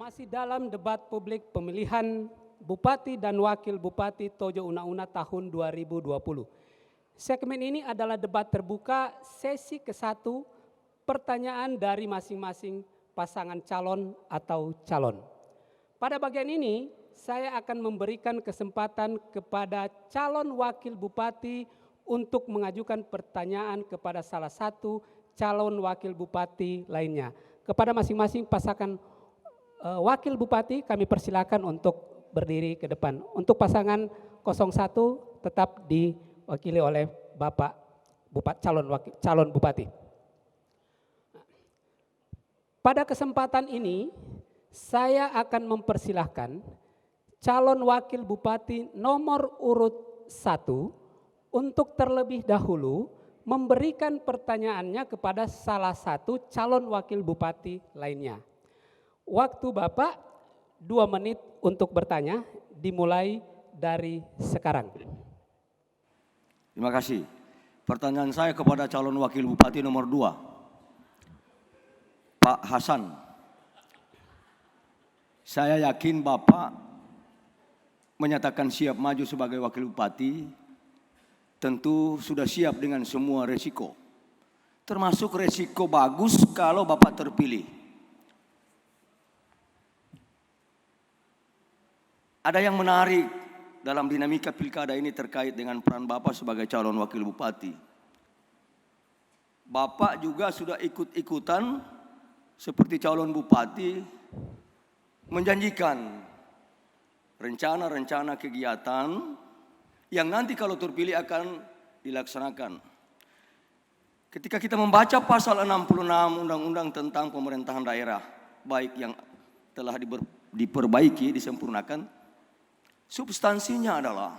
Masih dalam debat publik pemilihan Bupati dan Wakil Bupati Tojo Una-Una tahun 2020. Segmen ini adalah debat terbuka sesi ke-1, pertanyaan dari masing-masing pasangan calon atau calon. Pada bagian ini saya akan memberikan kesempatan kepada calon Wakil Bupati untuk mengajukan pertanyaan kepada salah satu calon Wakil Bupati lainnya. Kepada masing-masing pasangan Wakil Bupati kami persilakan untuk berdiri ke depan. Untuk pasangan 01 tetap diwakili oleh Bapak calon Bupati. Pada kesempatan ini saya akan mempersilahkan calon Wakil Bupati nomor urut 1 untuk terlebih dahulu memberikan pertanyaannya kepada salah satu calon Wakil Bupati lainnya. Waktu Bapak 2 menit untuk bertanya, dimulai dari sekarang. Terima kasih. Pertanyaan saya kepada calon Wakil Bupati nomor 2, Pak Hasan. Saya yakin Bapak menyatakan siap maju sebagai Wakil Bupati, tentu sudah siap dengan semua resiko. Termasuk resiko bagus kalau Bapak terpilih. Ada yang menarik dalam dinamika pilkada ini terkait dengan peran Bapak sebagai calon Wakil Bupati. Bapak juga sudah ikut-ikutan seperti calon Bupati menjanjikan rencana-rencana kegiatan yang nanti kalau terpilih akan dilaksanakan. Ketika kita membaca pasal 66 Undang-Undang tentang pemerintahan daerah, baik yang telah diperbaiki, disempurnakan, substansinya adalah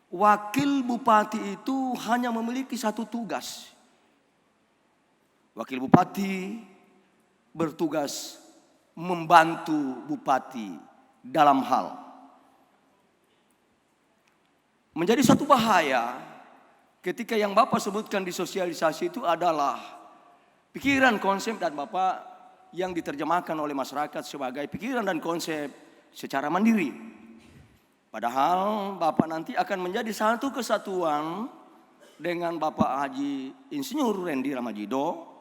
wakil bupati itu hanya memiliki satu tugas. Wakil bupati bertugas membantu bupati dalam hal. Menjadi satu bahaya ketika yang Bapak sebutkan di sosialisasi itu adalah pikiran, konsep dan Bapak yang diterjemahkan oleh masyarakat sebagai pikiran dan konsep secara mandiri. Padahal Bapak nanti akan menjadi satu kesatuan dengan Bapak Haji Insinyur Rendy Ramajido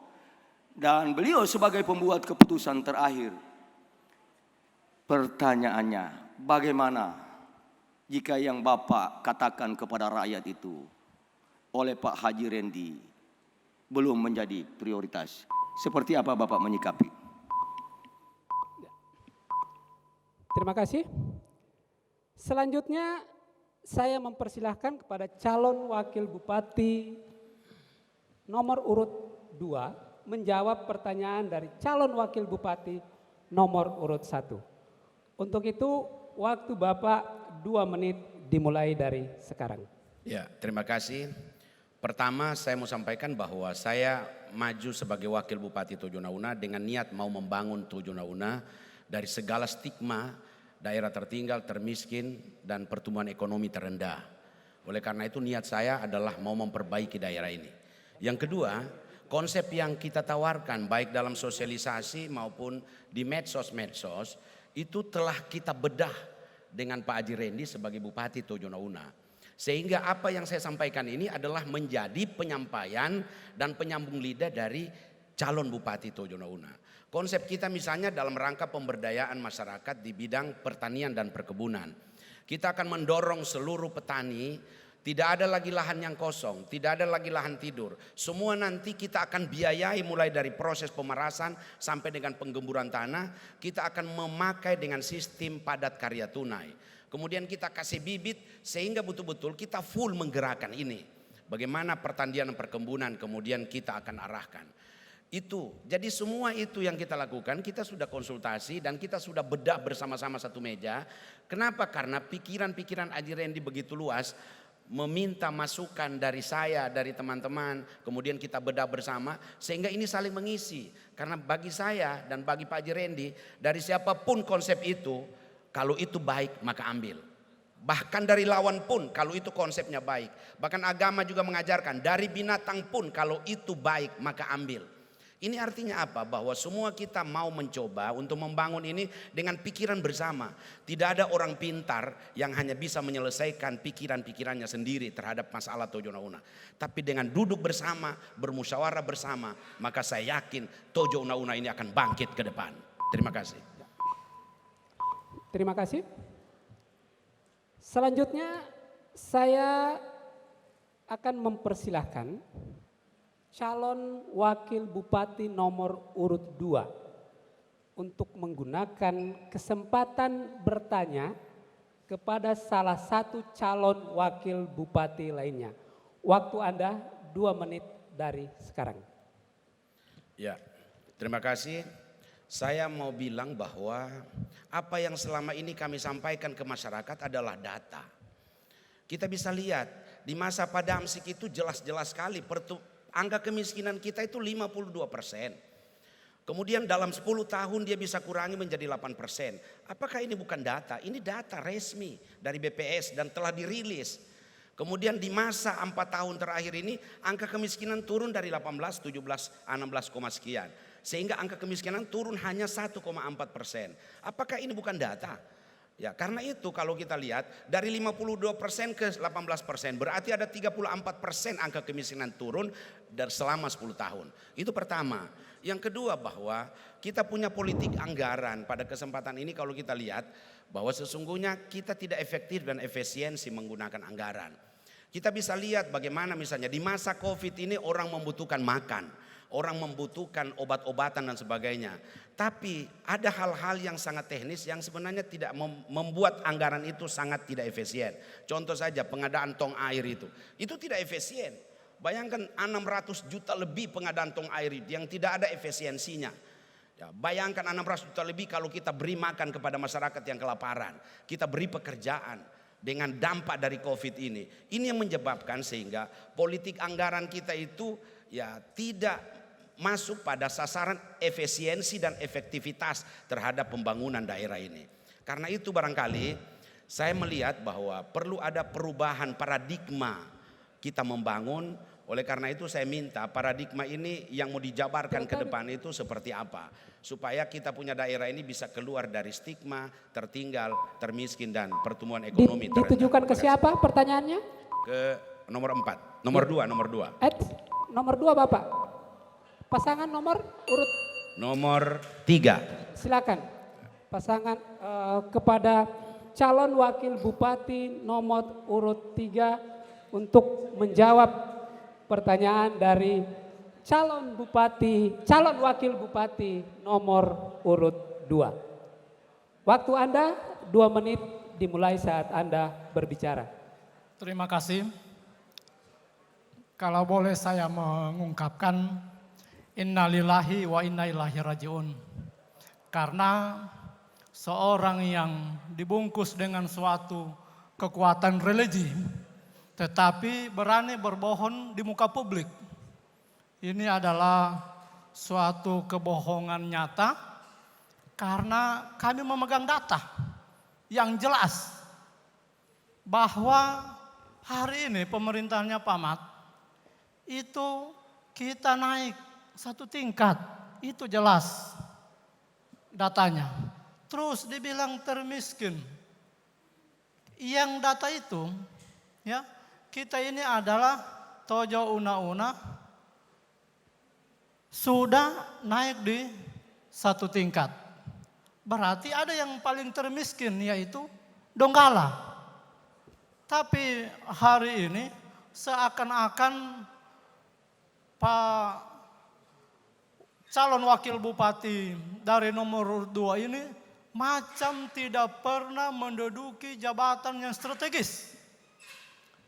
dan beliau sebagai pembuat keputusan terakhir. Pertanyaannya, bagaimana jika yang Bapak katakan kepada rakyat itu oleh Pak Haji Rendy belum menjadi prioritas? Seperti apa Bapak menyikapi? Terima kasih. Selanjutnya saya mempersilahkan kepada calon Wakil Bupati nomor urut 2 menjawab pertanyaan dari calon Wakil Bupati nomor urut 1. Untuk itu waktu Bapak 2 menit dimulai dari sekarang. Ya, terima kasih. Pertama saya mau sampaikan bahwa saya maju sebagai Wakil Bupati Tojo Una-Una dengan niat mau membangun Tojo Una-Una dari segala stigma daerah tertinggal, termiskin, dan pertumbuhan ekonomi terendah. Oleh karena itu niat saya adalah mau memperbaiki daerah ini. Yang kedua, konsep yang kita tawarkan baik dalam sosialisasi maupun di medsos itu telah kita bedah dengan Pak Haji Rendy sebagai Bupati Tojo Una-Una. Sehingga apa yang saya sampaikan ini adalah menjadi penyampaian dan penyambung lidah dari calon Bupati Tojo Una-Una. Konsep kita misalnya dalam rangka pemberdayaan masyarakat di bidang pertanian dan perkebunan. Kita akan mendorong seluruh petani, tidak ada lagi lahan yang kosong, tidak ada lagi lahan tidur. Semua nanti kita akan biayai mulai dari proses pemerasan sampai dengan penggemburan tanah. Kita akan memakai dengan sistem padat karya tunai. Kemudian kita kasih bibit sehingga betul-betul kita full menggerakkan ini. Bagaimana pertanian dan perkebunan kemudian kita akan arahkan. Itu, jadi semua itu yang kita lakukan, kita sudah konsultasi dan kita sudah bedah bersama-sama satu meja. Kenapa? Karena pikiran-pikiran Haji Rendy begitu luas, meminta masukan dari saya, dari teman-teman, kemudian kita bedah bersama sehingga ini saling mengisi. Karena bagi saya dan bagi Pak Haji Rendy, dari siapapun konsep itu, kalau itu baik maka ambil. Bahkan dari lawan pun kalau itu konsepnya baik. Bahkan agama juga mengajarkan dari binatang pun kalau itu baik maka ambil. Ini artinya apa? Bahwa semua kita mau mencoba untuk membangun ini dengan pikiran bersama. Tidak ada orang pintar yang hanya bisa menyelesaikan pikiran-pikirannya sendiri terhadap masalah Tojo Una Una. Tapi dengan duduk bersama, bermusyawarah bersama, maka saya yakin Tojo Una Una ini akan bangkit ke depan. Terima kasih. Terima kasih. Selanjutnya saya akan mempersilahkan calon wakil bupati nomor urut 2 untuk menggunakan kesempatan bertanya kepada salah satu calon wakil bupati lainnya. Waktu Anda 2 menit dari sekarang. Ya, terima kasih. Saya mau bilang bahwa apa yang selama ini kami sampaikan ke masyarakat adalah data. Kita bisa lihat di masa Pak Damsik itu jelas-jelas sekali angka kemiskinan kita itu 52%. Kemudian dalam 10 tahun dia bisa kurangi menjadi 8%. Apakah ini bukan data? Ini data resmi dari BPS dan telah dirilis. Kemudian di masa 4 tahun terakhir ini angka kemiskinan turun dari 18, 17, 16, sekian. Sehingga angka kemiskinan turun hanya 1,4%. Apakah ini bukan data? Ya, karena itu kalau kita lihat dari 52% ke 18%, berarti ada 34% angka kemiskinan turun dari selama 10 tahun. Itu pertama. Yang kedua bahwa kita punya politik anggaran. Pada kesempatan ini kalau kita lihat bahwa sesungguhnya kita tidak efektif dan efisiensi menggunakan anggaran. Kita bisa lihat bagaimana misalnya di masa Covid ini orang membutuhkan makan. Orang membutuhkan obat-obatan dan sebagainya. Tapi ada hal-hal yang sangat teknis yang sebenarnya tidak membuat anggaran itu sangat tidak efisien. Contoh saja pengadaan tong air itu. Itu tidak efisien. Bayangkan 600 juta lebih pengadaan tong air itu yang tidak ada efisiensinya. Ya, bayangkan 600 juta lebih kalau kita beri makan kepada masyarakat yang kelaparan. Kita beri pekerjaan dengan dampak dari Covid ini. Ini yang menyebabkan sehingga politik anggaran kita itu ya tidak masuk pada sasaran efisiensi dan efektivitas terhadap pembangunan daerah ini. Karena itu barangkali saya melihat bahwa perlu ada perubahan paradigma kita membangun. Oleh karena itu saya minta paradigma ini yang mau dijabarkan ke depan itu seperti apa. Supaya kita punya daerah ini bisa keluar dari stigma, tertinggal, termiskin dan pertumbuhan ekonomi. Ditujukan ke siapa pertanyaannya? Ke nomor 4, nomor 2. Nomor 2 Bapak. Pasangan nomor urut nomor 3. Silakan. Pasangan kepada calon wakil bupati nomor urut 3 untuk menjawab pertanyaan dari calon wakil bupati nomor urut 2. Waktu Anda 2 menit dimulai saat Anda berbicara. Terima kasih. Kalau boleh saya mengungkapkan innalillahi wa inna ilaihi rajiun. Karena seorang yang dibungkus dengan suatu kekuatan religi tetapi berani berbohong di muka publik. Ini adalah suatu kebohongan nyata karena kami memegang data yang jelas bahwa hari ini pemerintahnya Pak Mat itu kita naik 1 tingkat, itu jelas datanya. Terus dibilang termiskin. Yang data itu ya, kita ini adalah Tojo Una Una sudah naik di 1 tingkat. Berarti ada yang paling termiskin yaitu Donggala. Tapi hari ini seakan-akan Pak calon wakil bupati dari nomor 2 ini macam tidak pernah menduduki jabatan yang strategis.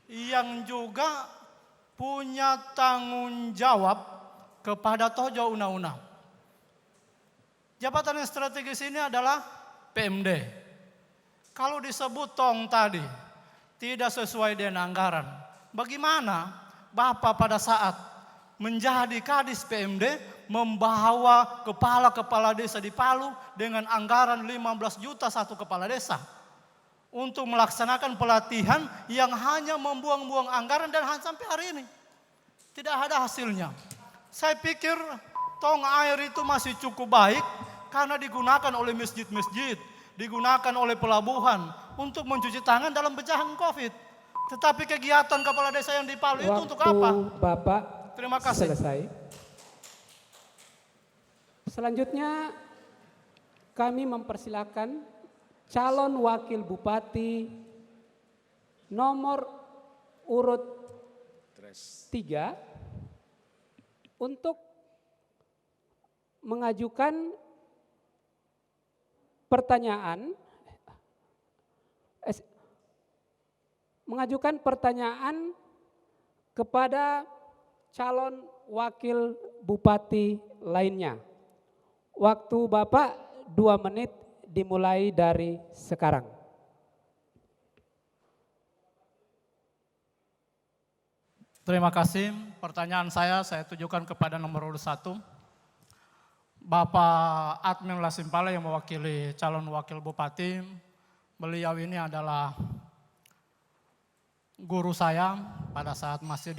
Yang juga punya tanggung jawab kepada Tojo Una Una. Jabatan yang strategis ini adalah PMD. Kalau disebut tong tadi tidak sesuai dengan anggaran. Bagaimana Bapak pada saat menjadi kadis PMD membawa kepala-kepala desa di Palu dengan anggaran 15 juta satu kepala desa untuk melaksanakan pelatihan yang hanya membuang-buang anggaran dan sampai hari ini tidak ada hasilnya. Saya pikir tong air itu masih cukup baik karena digunakan oleh masjid-masjid, digunakan oleh pelabuhan untuk mencuci tangan dalam pecahan COVID. Tetapi kegiatan kepala desa yang di Palu itu untuk apa? Bapak Terima kasih. selesai. Selanjutnya kami mempersilakan calon wakil bupati nomor urut 3 untuk mengajukan pertanyaan kepada calon wakil bupati lainnya. Waktu Bapak 2 menit dimulai dari sekarang. Terima kasih. Pertanyaan saya tujukan kepada nomor urut 1. Bapak Admin Lasimpala yang mewakili calon wakil bupati. Beliau ini adalah guru saya pada saat masih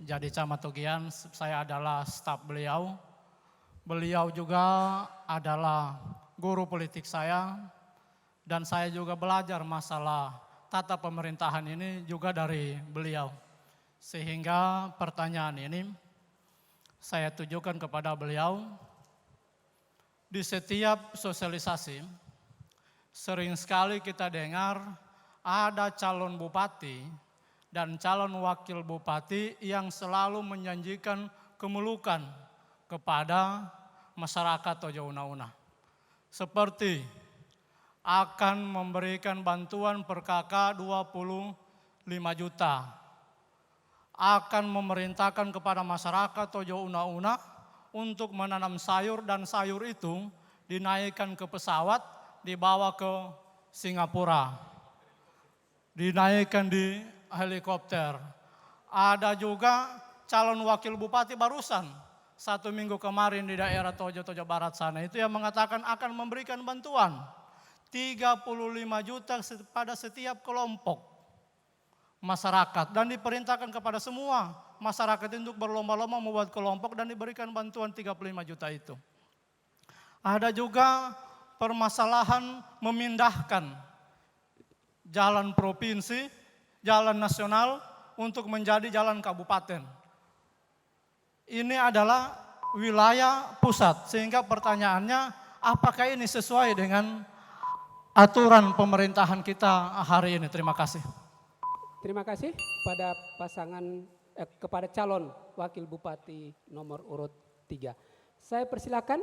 jadi camat Tugian. Saya adalah staf beliau. Beliau juga adalah guru politik saya. Dan saya juga belajar masalah tata pemerintahan ini juga dari beliau. Sehingga pertanyaan ini saya tujukan kepada beliau. Di setiap sosialisasi sering sekali kita dengar ada calon bupati dan calon wakil bupati yang selalu menjanjikan kemelukan kepada masyarakat Tojo Una-Una. Seperti akan memberikan bantuan per kakak 25 juta. Akan memerintahkan kepada masyarakat Tojo Una-Una untuk menanam sayur dan sayur itu dinaikkan ke pesawat, dibawa ke Singapura, dinaikkan di helikopter. Ada juga calon wakil bupati barusan 1 minggu kemarin di daerah Tojo Barat sana itu yang mengatakan akan memberikan bantuan 35 juta pada setiap kelompok masyarakat dan diperintahkan kepada semua masyarakat untuk berlomba-lomba membuat kelompok dan diberikan bantuan 35 juta itu. Ada juga permasalahan memindahkan jalan provinsi, jalan nasional untuk menjadi jalan kabupaten. Ini adalah wilayah pusat sehingga pertanyaannya apakah ini sesuai dengan aturan pemerintahan kita hari ini? Terima kasih. Terima kasih kepada calon wakil bupati nomor urut 3. Saya persilakan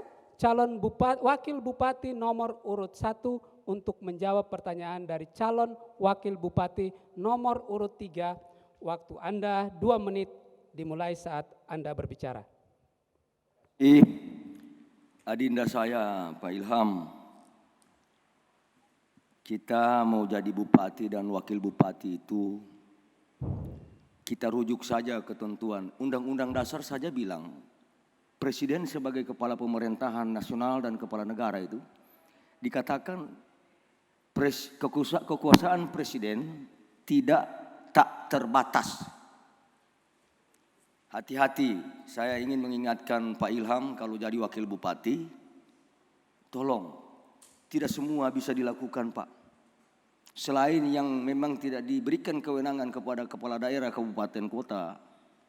wakil bupati nomor urut 1 untuk menjawab pertanyaan dari calon wakil bupati nomor urut 3. Waktu Anda 2 menit dimulai saat Anda berbicara. Adinda saya Pak Ilham, kita mau jadi bupati dan wakil bupati itu kita rujuk saja ketentuan. Undang-Undang Dasar saja bilang Presiden sebagai kepala pemerintahan nasional dan kepala negara itu dikatakan kekuasaan Presiden tak terbatas. Hati-hati, saya ingin mengingatkan Pak Ilham kalau jadi wakil bupati, tolong tidak semua bisa dilakukan Pak. Selain yang memang tidak diberikan kewenangan kepada kepala daerah, kabupaten, kota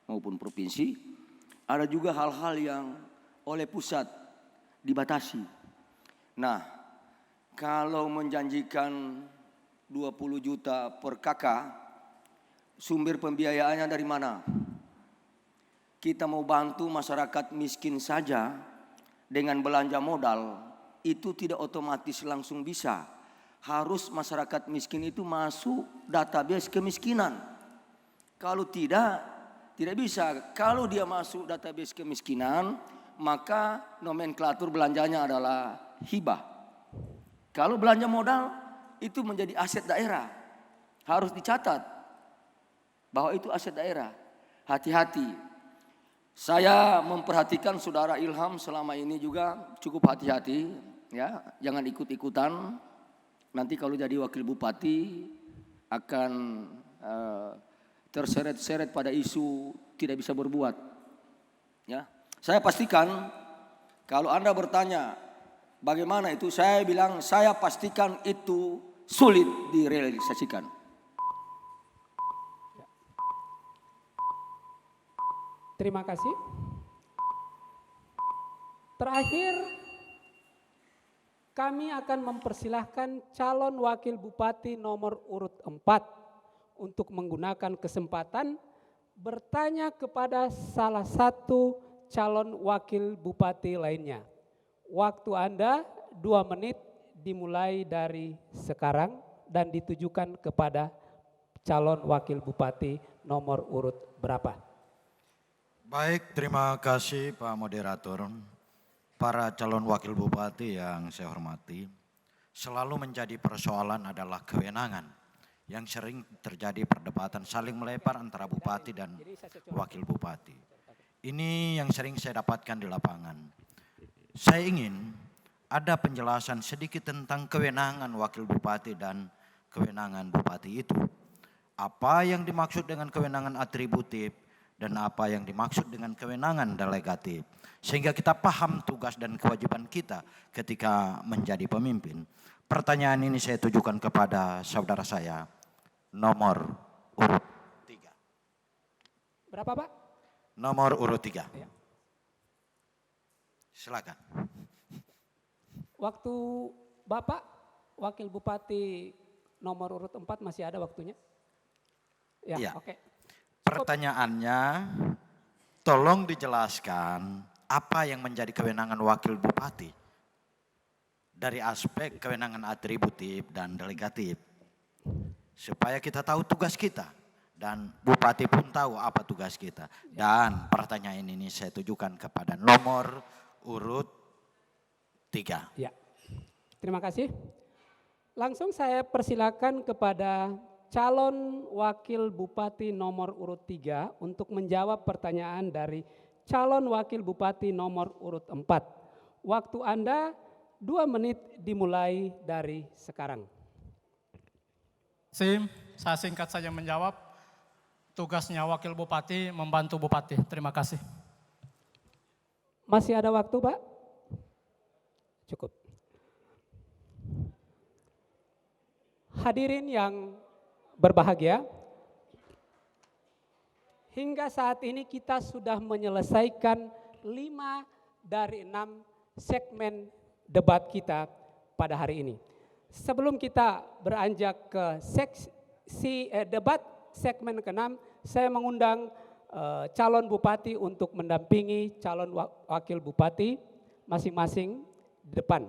maupun provinsi, ada juga hal-hal yang oleh pusat dibatasi. Nah, kalau menjanjikan 20 juta per kakak, sumber pembiayaannya dari mana? Kita mau bantu masyarakat miskin saja dengan belanja modal, itu tidak otomatis langsung bisa. Harus masyarakat miskin itu masuk database kemiskinan. Kalau tidak bisa. Kalau dia masuk database kemiskinan, maka nomenklatur belanjanya adalah hibah. Kalau belanja modal, itu menjadi aset daerah. Harus dicatat bahwa itu aset daerah. Hati-hati. Saya memperhatikan saudara Ilham selama ini juga cukup hati-hati, ya, jangan ikut-ikutan. Nanti kalau jadi wakil bupati akan terseret-seret pada isu tidak bisa berbuat. Ya, saya pastikan Kalau Anda bertanya bagaimana itu, saya bilang saya pastikan itu sulit direalisasikan. Terima kasih. Terakhir, kami akan mempersilahkan calon wakil bupati nomor urut 4 untuk menggunakan kesempatan bertanya kepada salah satu calon wakil bupati lainnya. Waktu Anda 2 menit dimulai dari sekarang dan ditujukan kepada calon wakil bupati nomor urut berapa. Baik, terima kasih Pak Moderator. Para calon wakil bupati yang saya hormati, selalu menjadi persoalan adalah kewenangan yang sering terjadi perdebatan saling melebar antara bupati dan wakil bupati. Ini yang sering saya dapatkan di lapangan. Saya ingin ada penjelasan sedikit tentang kewenangan wakil bupati dan kewenangan bupati itu. Apa yang dimaksud dengan kewenangan atributif dan apa yang dimaksud dengan kewenangan delegatif. Sehingga kita paham tugas dan kewajiban kita ketika menjadi pemimpin. Pertanyaan ini saya tujukan kepada saudara saya, nomor urut 3. Berapa Pak? Nomor urut 3. Ya. Silakan. Waktu Bapak Wakil Bupati nomor urut 4 masih ada waktunya? Ya, Iya. oke. Pertanyaannya, tolong dijelaskan apa yang menjadi kewenangan wakil bupati dari aspek kewenangan atributif dan delegatif. Supaya kita tahu tugas kita dan bupati pun tahu apa tugas kita. Dan pertanyaan ini saya tujukan kepada nomor urut 3. Ya. Terima kasih. Langsung saya persilakan kepada calon wakil bupati nomor urut 3 untuk menjawab pertanyaan dari calon wakil bupati nomor urut 4. Waktu Anda 2 menit dimulai dari sekarang. Saya singkat saja menjawab. Tugasnya wakil bupati membantu bupati. Terima kasih. Masih ada waktu Pak? Cukup. Hadirin yang berbahagia, hingga saat ini kita sudah menyelesaikan 5 dari 6 segmen debat kita pada hari ini. Sebelum kita beranjak ke debat segmen ke-6, saya mengundang calon bupati untuk mendampingi calon wakil bupati masing-masing di depan.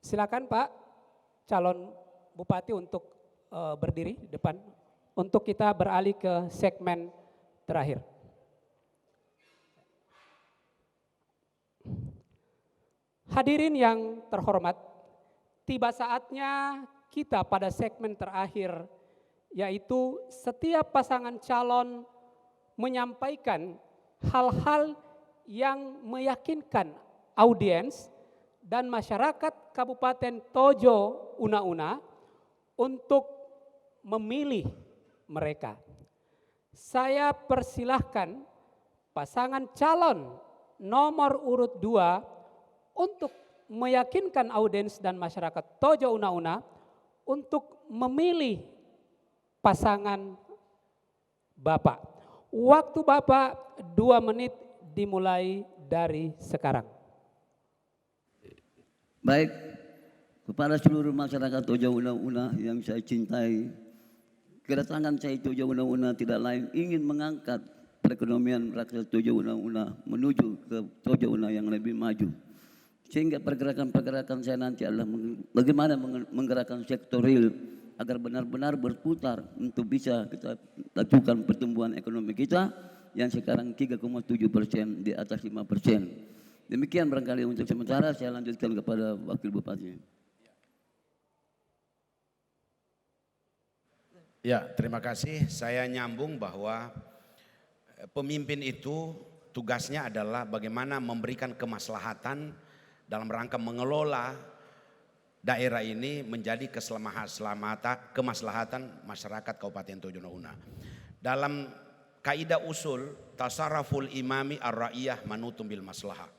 Silakan Pak calon bupati untuk berdiri di depan untuk kita beralih ke segmen terakhir. Hadirin yang terhormat, tiba saatnya kita pada segmen terakhir, yaitu setiap pasangan calon menyampaikan hal-hal yang meyakinkan audiens dan masyarakat Kabupaten Tojo Una-Una untuk memilih mereka. Saya persilahkan pasangan calon nomor urut 2 untuk meyakinkan audiens dan masyarakat Tojo Una-Una untuk memilih pasangan Bapak. Waktu Bapak 2 menit dimulai dari sekarang. Baik, kepada seluruh masyarakat Tojo Una-Una yang saya cintai, kedatangan saya Tojo Una-Una tidak lain ingin mengangkat perekonomian rakyat Tojo Una-Una menuju ke Tojo Una yang lebih maju. Sehingga pergerakan-pergerakan saya nanti adalah bagaimana menggerakkan sektor real agar benar-benar berputar untuk bisa kita lakukan pertumbuhan ekonomi kita yang sekarang 3,7%, di atas 5%. Demikian barangkali untuk sementara, saya lanjutkan kepada Wakil Bupati. Ya, terima kasih. Saya nyambung bahwa pemimpin itu tugasnya adalah bagaimana memberikan kemaslahatan dalam rangka mengelola daerah ini menjadi kemaslahatan masyarakat Kabupaten Tojo Una. Dalam kaidah usul tasarruful imami ar-ra'iyah manutum bil maslahah.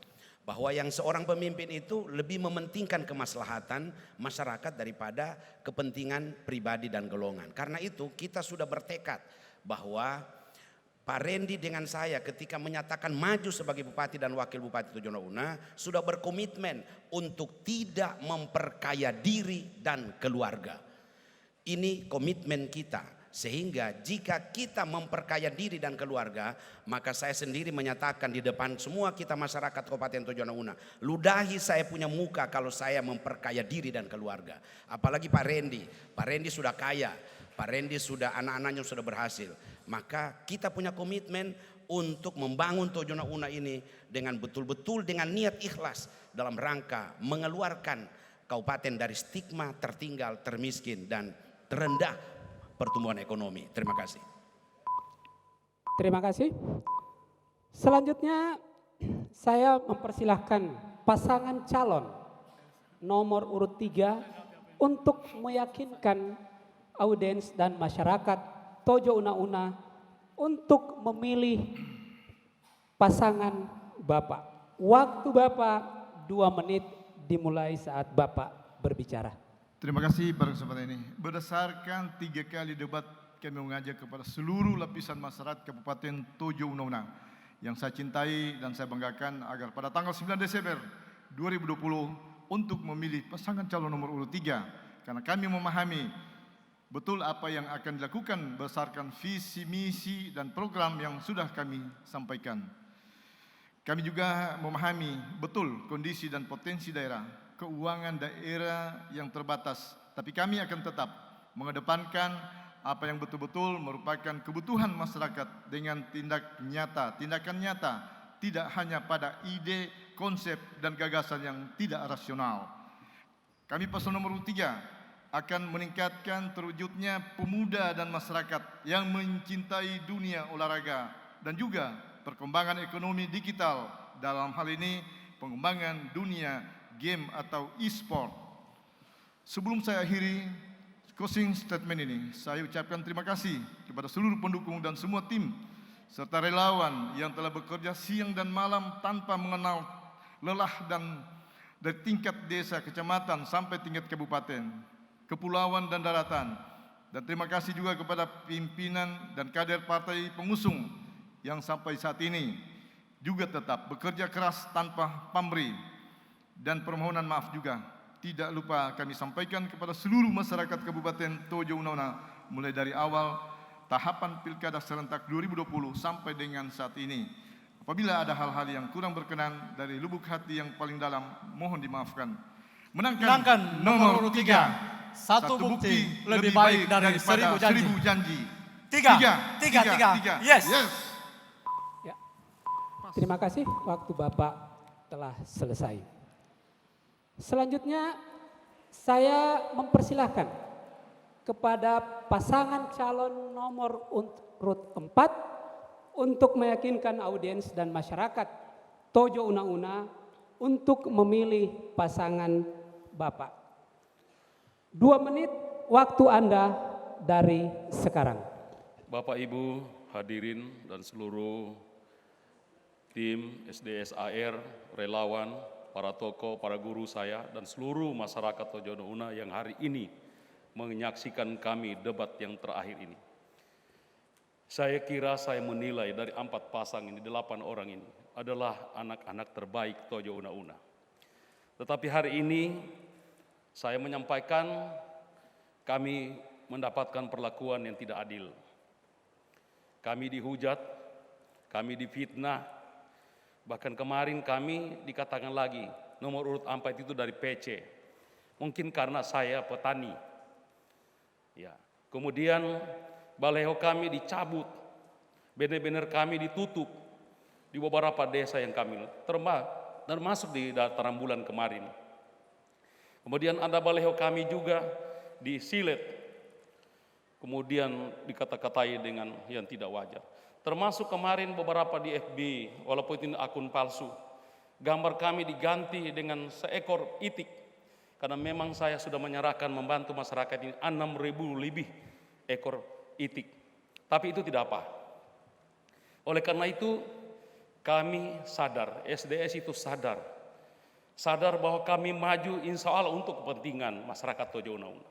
Bahwa yang seorang pemimpin itu lebih mementingkan kemaslahatan masyarakat daripada kepentingan pribadi dan golongan. Karena itu kita sudah bertekad bahwa Pak Randy dengan saya ketika menyatakan maju sebagai Bupati dan Wakil Bupati Tojo Una sudah berkomitmen untuk tidak memperkaya diri dan keluarga. Ini komitmen kita. Sehingga jika kita memperkaya diri dan keluarga, maka saya sendiri menyatakan di depan semua kita masyarakat Kabupaten Tojo Una, ludahi saya punya muka kalau saya memperkaya diri dan keluarga. Apalagi Pak Randy. Pak Randy sudah kaya, Pak Randy sudah anak-anaknya sudah berhasil. Maka kita punya komitmen untuk membangun Tojo Una ini dengan betul-betul dengan niat ikhlas dalam rangka mengeluarkan kabupaten dari stigma tertinggal, termiskin dan terendah pertumbuhan ekonomi. Terima kasih. Terima kasih. Selanjutnya saya mempersilahkan pasangan calon nomor urut 3 untuk meyakinkan audiens dan masyarakat Tojo Una untuk memilih pasangan Bapak. Waktu Bapak 2 menit dimulai saat Bapak berbicara. Terima kasih pada kesempatan ini. Berdasarkan 3 kali debat kami mengajak kepada seluruh lapisan masyarakat Kabupaten Tojo Una yang saya cintai dan saya banggakan agar pada tanggal 9 Desember 2020 untuk memilih pasangan calon nomor urut 3. Karena kami memahami betul apa yang akan dilakukan berdasarkan visi, misi dan program yang sudah kami sampaikan. Kami juga memahami betul kondisi dan potensi daerah, keuangan daerah yang terbatas, tapi kami akan tetap mengedepankan apa yang betul-betul merupakan kebutuhan masyarakat dengan tindakan nyata, tidak hanya pada ide, konsep dan gagasan yang tidak rasional. Kami paslon nomor 3 akan meningkatkan terwujudnya pemuda dan masyarakat yang mencintai dunia olahraga dan juga perkembangan ekonomi digital, dalam hal ini pengembangan dunia game atau e-sport. Sebelum saya akhiri closing statement ini, saya ucapkan terima kasih kepada seluruh pendukung dan semua tim serta relawan yang telah bekerja siang dan malam tanpa mengenal lelah dan dari tingkat desa, kecamatan sampai tingkat kabupaten, kepulauan dan daratan. Dan terima kasih juga kepada pimpinan dan kader partai pengusung yang sampai saat ini juga tetap bekerja keras tanpa pamrih. Dan permohonan maaf juga tidak lupa kami sampaikan kepada seluruh masyarakat Kabupaten Tojo Una mulai dari awal tahapan Pilkada serentak 2020 sampai dengan saat ini. Apabila ada hal-hal yang kurang berkenan dari lubuk hati yang paling dalam, mohon dimaafkan. Menangkan nomor urut 3. Satu bukti lebih baik dari 1000 janji. 3. Yes. Ya. Terima kasih, waktu Bapak telah selesai. Selanjutnya saya mempersilahkan kepada pasangan calon nomor urut 4 untuk meyakinkan audiens dan masyarakat Tojo Una untuk memilih pasangan Bapak. 2 menit waktu Anda dari sekarang. Bapak Ibu hadirin dan seluruh tim SDSAR, relawan, para tokoh, para guru saya, dan seluruh masyarakat Tojo Una yang hari ini menyaksikan kami debat yang terakhir ini. Saya kira saya menilai dari 4 pasang ini, 8 orang ini adalah anak-anak terbaik Tojo Una. Tetapi hari ini saya menyampaikan kami mendapatkan perlakuan yang tidak adil. Kami dihujat, kami difitnah. Bahkan kemarin kami dikatakan lagi nomor urut 4 itu dari PC. Mungkin karena saya petani. Ya. Kemudian baleho kami dicabut. Benar-benar kami ditutup di beberapa desa yang kami termasuk di dataran bulan kemarin. Kemudian ada baleho kami juga disilet. Kemudian dikata-katai dengan yang tidak wajar. Termasuk kemarin beberapa di FB, walaupun ini akun palsu. Gambar kami diganti dengan seekor itik. Karena memang saya sudah menyerahkan membantu masyarakat ini 6.000 lebih ekor itik. Tapi itu tidak apa. Oleh karena itu, kami sadar, SDS itu sadar bahwa kami maju insya Allah untuk kepentingan masyarakat Tojo Una-Una.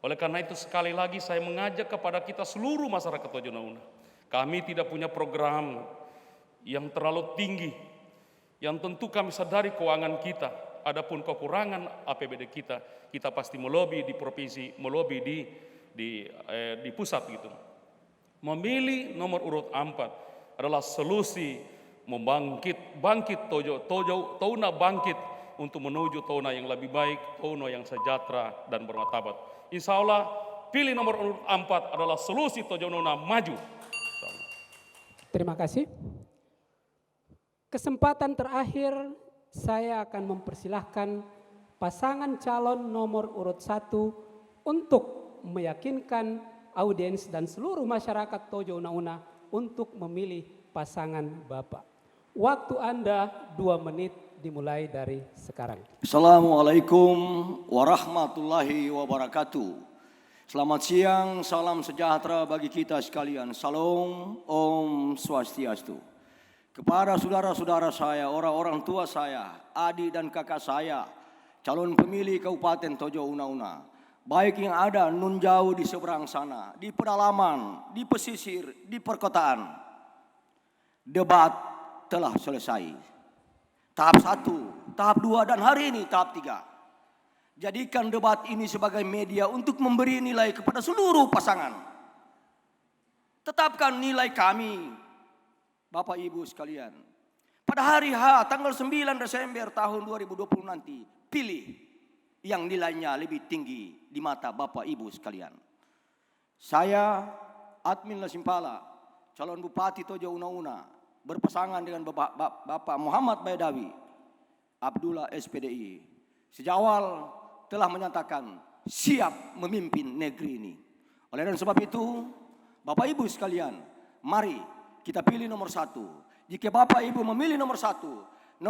Oleh karena itu sekali lagi saya mengajak kepada kita seluruh masyarakat Tojo Una-Una. Kami tidak punya program yang terlalu tinggi, yang tentu kami sadari keuangan kita. Adapun kekurangan APBD kita pasti melobi di provinsi, melobi di pusat gitu. Memilih nomor urut 4 adalah solusi bangkit Touna bangkit untuk menuju Touna yang lebih baik, Touna yang sejahtera dan bermartabat. Insya Allah pilih nomor urut 4 adalah solusi Tojo Una maju. Terima kasih. Kesempatan terakhir saya akan mempersilahkan pasangan calon nomor urut 1 untuk meyakinkan audiens dan seluruh masyarakat Tojo Una-Una untuk memilih pasangan Bapak. Waktu Anda 2 menit dimulai dari sekarang. Assalamualaikum warahmatullahi wabarakatuh. Selamat siang, salam sejahtera bagi kita sekalian. Salam, Om Swastiastu. Kepada saudara-saudara saya, orang-orang tua saya, adik dan kakak saya, calon pemilih Kabupaten Tojo Una-Una, baik yang ada nun jauh di seberang sana, di pedalaman, di pesisir, di perkotaan. Debat telah selesai. Tahap 1, tahap 2, dan hari ini tahap 3. Jadikan debat ini sebagai media untuk memberi nilai kepada seluruh pasangan. Tetapkan nilai kami, Bapak Ibu sekalian. Pada hari H, tanggal 9 Desember tahun 2020 nanti, pilih yang nilainya lebih tinggi di mata Bapak Ibu sekalian. Saya, Admin Lasimpala, calon Bupati Tojo Una-Una, berpasangan dengan Bapak Muhammad Baidawi Abdullah SPDI, sejak awal telah menyatakan siap memimpin negeri ini. Oleh dan sebab itu, Bapak Ibu sekalian, mari kita pilih nomor 1. Jika Bapak Ibu memilih nomor 1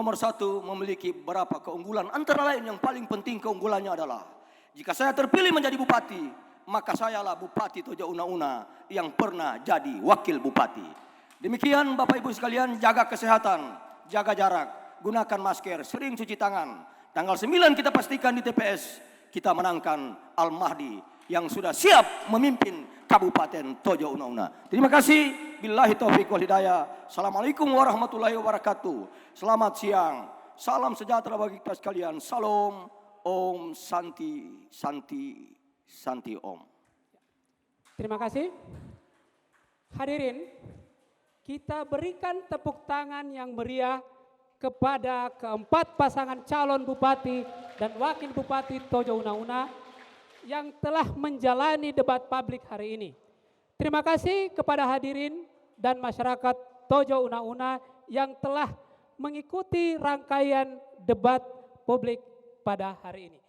memiliki beberapa keunggulan. Antara lain yang paling penting keunggulannya adalah, jika saya terpilih menjadi bupati, maka sayalah Bupati Tojo Una-Una yang pernah jadi wakil bupati. Demikian Bapak Ibu sekalian, jaga kesehatan, jaga jarak, gunakan masker, sering cuci tangan. Tanggal 9 kita pastikan di TPS kita menangkan Al-Mahdi yang sudah siap memimpin Kabupaten Tojo Una-Una. Terima kasih. Billahi taufiq wal hidayah. Assalamualaikum warahmatullahi wabarakatuh. Selamat siang. Salam sejahtera bagi kita sekalian. Salam, Om Santi, Santi, Santi Om. Terima kasih. Hadirin, kita berikan tepuk tangan yang meriah kepada keempat pasangan calon bupati dan wakil bupati Tojo Una-Una yang telah menjalani debat publik hari ini. Terima kasih kepada hadirin dan masyarakat Tojo Una-Una yang telah mengikuti rangkaian debat publik pada hari ini.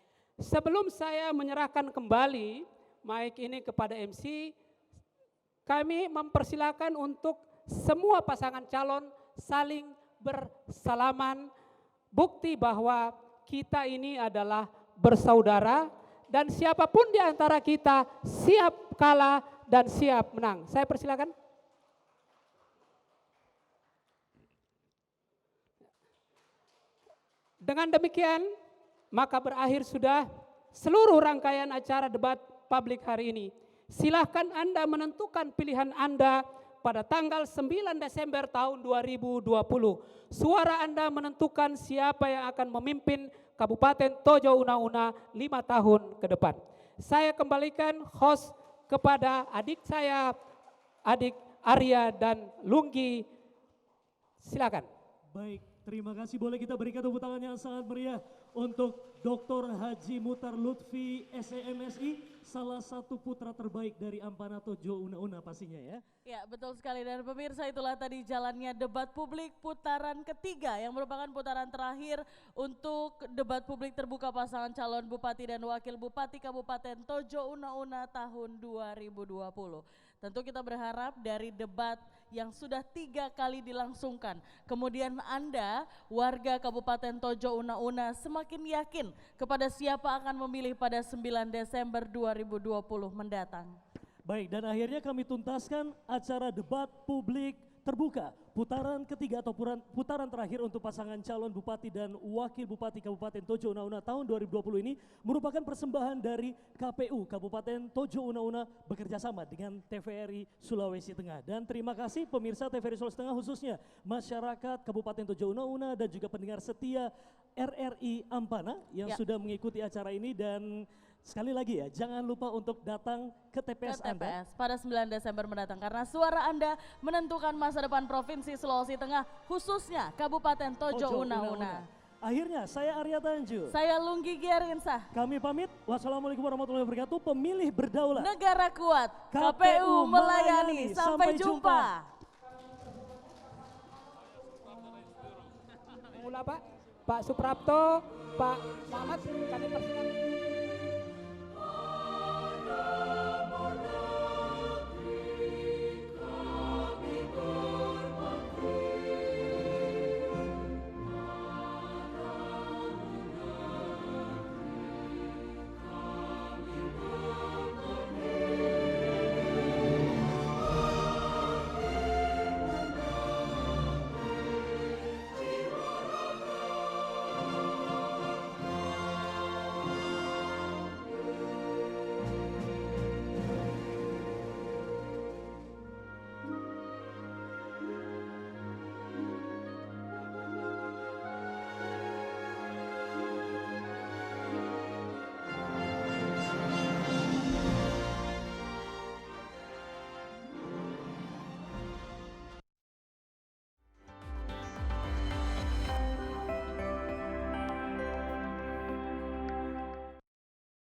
Sebelum saya menyerahkan kembali mic ini kepada MC, kami mempersilakan untuk semua pasangan calon saling bersalaman, bukti bahwa kita ini adalah bersaudara dan siapapun di antara kita siap kalah dan siap menang. Saya persilakan. Dengan demikian, maka berakhir sudah seluruh rangkaian acara debat publik hari ini. Silahkan Anda menentukan pilihan Anda pada tanggal 9 Desember tahun 2020. Suara Anda menentukan siapa yang akan memimpin Kabupaten Tojo Una-Una 5 tahun ke depan. Saya kembalikan host kepada adik saya, adik Arya dan Lunggi. Silakan. Baik, terima kasih. Boleh kita berikan tepuk tangan yang sangat meriah untuk Dr. Haji Mutar Lutfi SEMSI, salah satu putra terbaik dari Ampana Tojo Una-Una pastinya ya. Ya betul sekali, dan pemirsa itulah tadi jalannya debat publik putaran ketiga yang merupakan putaran terakhir untuk debat publik terbuka pasangan calon bupati dan wakil bupati Kabupaten Tojo Una-Una tahun 2020. Tentu kita berharap dari debat yang sudah 3 kali dilangsungkan, kemudian Anda warga Kabupaten Tojo Una-Una semakin yakin kepada siapa akan memilih pada 9 Desember 2020 mendatang. Baik, dan akhirnya kami tuntaskan acara debat publik terbuka putaran ketiga atau putaran terakhir untuk pasangan calon bupati dan wakil bupati Kabupaten Tojo Una-Una tahun 2020 ini merupakan persembahan dari KPU Kabupaten Tojo Una-Una bekerjasama dengan TVRI Sulawesi Tengah. Dan terima kasih pemirsa TVRI Sulawesi Tengah, khususnya masyarakat Kabupaten Tojo Una-Una dan juga pendengar setia RRI Ampana yang sudah mengikuti acara ini. Dan sekali lagi ya, jangan lupa untuk datang ke TPS Anda pada 9 Desember mendatang, karena suara Anda menentukan masa depan Provinsi Sulawesi Tengah, khususnya Kabupaten Tojo Una-Una. Akhirnya saya Arya Tanju, saya Lunggi Giarinsah, kami pamit. Wassalamualaikum warahmatullahi wabarakatuh. Pemilih berdaulat, negara kuat, KPU melayani. Sampai jumpa. Mula Pak Suprapto, Pak Muhammad, kami persilakan.